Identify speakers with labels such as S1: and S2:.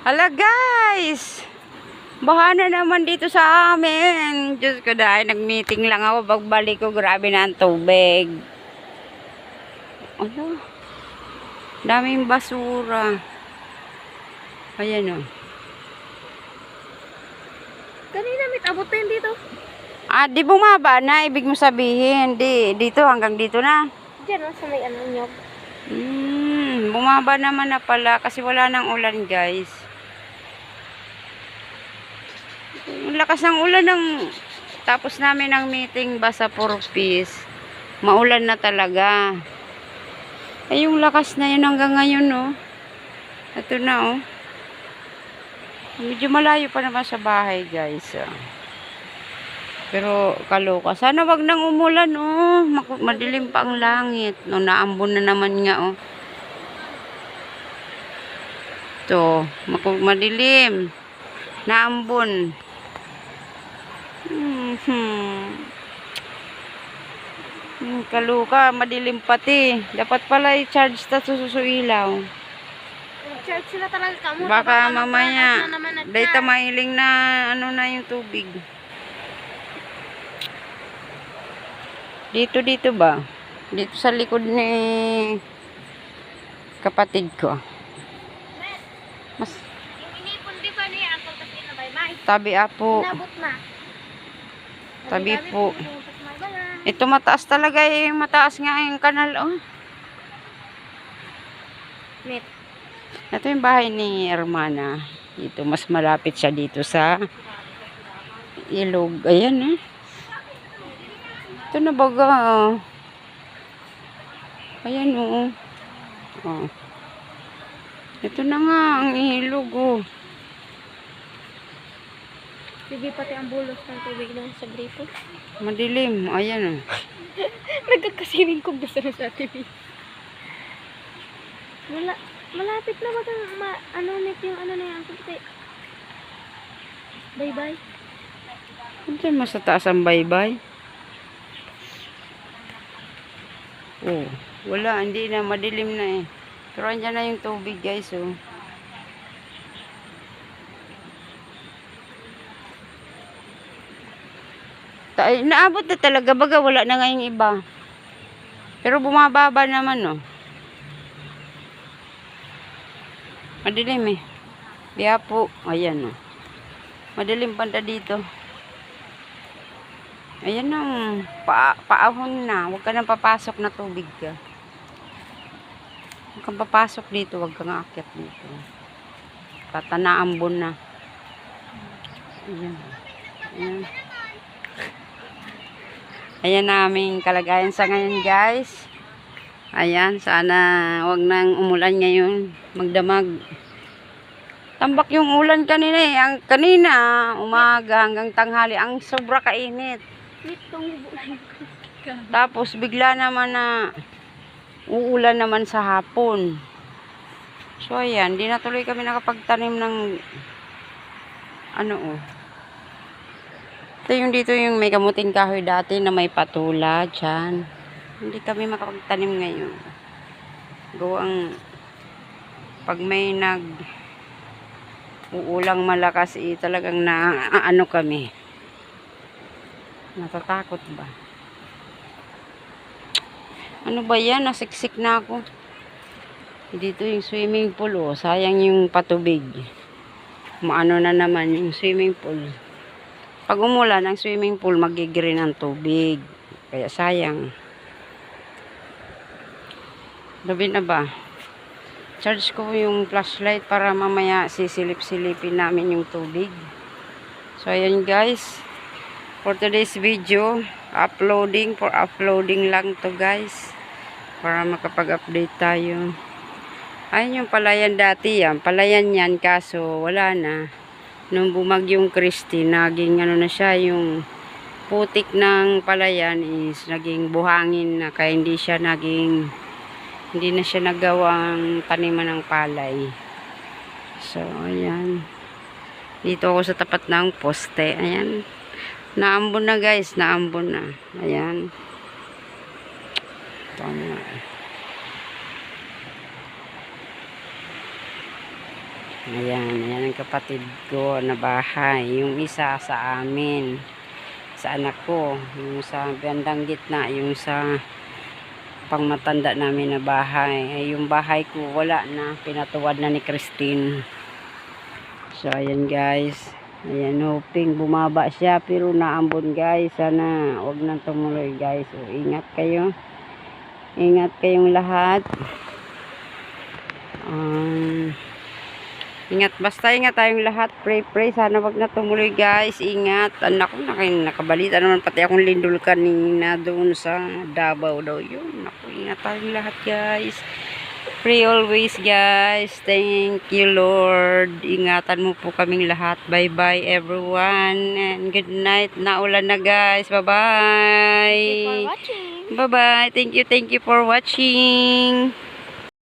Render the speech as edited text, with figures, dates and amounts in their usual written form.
S1: Hala guys, baha na naman dito sa amin. Diyos ko dahil nag-meeting lang ako. Pagbalik ko, grabe na ang tubig. Ano? Daming basura. Ayan o.
S2: Kanina may abot na yun dito.
S1: Di bumaba na. Ibig mo sabihin. Dito hanggang dito na.
S2: Diyan sa may nyog.
S1: Bumaba naman na pala kasi wala nang ulan guys. Ang lakas ng ulan ng tapos namin ang meeting basa purpose. Maulan na talaga. Ay yung lakas na yun hanggang ngayon oh. Ito na oh. Medyo malayo pa naman sa bahay guys. Pero kaloka. Sana wag nang umulan oh. Madilim pa ang langit. No, naambon na naman nga oh. Ito, madilim. Naambon. Kaluka, madilim pati. Dapat pala i-charge ta susuilaw.
S2: Charge sila talaga kamo.
S1: Baka mamaya data mailing na ano na yung tubig. Dito ba? Dito sa likod ni kapatid ko. Mas
S2: Inipon di ba niya ang kasi na bay-bay.
S1: tabi apo.
S2: Nabot na.
S1: Tabi po. Ito mataas talaga eh. Mataas nga yung kanal oh.
S2: Net.
S1: Ito yung bahay ni Hermana. Dito mas malapit siya dito sa ilog. Ayan eh. Ito na baga oh. Ayan oh. Oh. Ito na nga ang ilog oh.
S2: Sige pati ang bulos ng tubig lang sa gripo.
S1: Madilim. Ayan oh.
S2: Nagkakasiring kong gusto na sa TV. Malapit na ba itong ano net yung ano na yan? Bye-bye.
S1: Diyan mas sa taas ang baybay. Oh. Wala. Hindi na. Madilim na eh. Pero andyan na yung tubig guys oh. Naabot na talaga baga wala na nga yung iba. Pero bumababa naman oh. Madilim eh. Kaya po, ayan oh. Madilim panda dito. Ayan na paahon na. Huwag ka nang papasok na tubig ka. Huwag kang papasok dito. Huwag kang aakyat dito. Tatanaambon na. Ayan. Ayan. Ayan na aming kalagayan sa ngayon guys. Ayan, sana wag nang umulan ngayon. Magdamag. Tambak yung ulan kanina eh. Kanina, umaga hanggang tanghali. Ang sobra kainit. Tapos bigla naman na uulan naman sa hapon. So ayan, di na tuloy kami nakapagtanim ng ano oh. Ito yung dito yung may kamuting kahoy dati na may patula dyan. Hindi kami makapagtanim ngayon. Ang pag may uulang malakas talagang na ano kami. Natatakot ba? Ano ba yan? Nasiksik na ako. Dito yung swimming pool oh. Sayang yung patubig. Maano na naman yung swimming pool. Pag umulan ang swimming pool magigreen ang tubig. Kaya sayang. Gabi na ba? Charge ko yung flashlight para mamaya sisilip-silipin namin yung tubig. So ayan guys. For today's video, uploading lang to guys. Para makapag-update tayo. Ayun yung palayan dati yan. Palayan yan kaso wala na. Nung bumagyong Christy, naging ano na siya, yung putik ng palayan is naging buhangin na kaya hindi na siya nagawang taniman ng palay. So, ayan. Dito ako sa tapat ng poste. Ayan. Naambon na guys. Naambon na. Ayan. Ito na. Ayan ang kapatid ko na bahay. Yung isa sa amin, sa anak ko. Yung sa bandang gitna, yung sa pangmatanda namin na bahay. Ay, yung bahay ko wala na. Pinatuwad na ni Christine. So, ayan guys. Ayan, hoping bumaba siya. Pero naambon guys. Sana huwag nang tumuloy guys. So, ingat kayo. Ingat kayong lahat. Ingat, basta ingat tayong lahat. Pray. Sana wag na tumuloy guys. Ingat. Anak ko, nakabalita naman pati akong lindol kanina doon sa Davao daw yun. Naku, ingat tayong lahat guys. Pray always guys. Thank you Lord. Ingatan mo po kaming lahat. Bye bye everyone. And good night. Naulan na guys. Bye bye.
S2: Thank you for watching.
S1: Bye bye. Thank you for watching.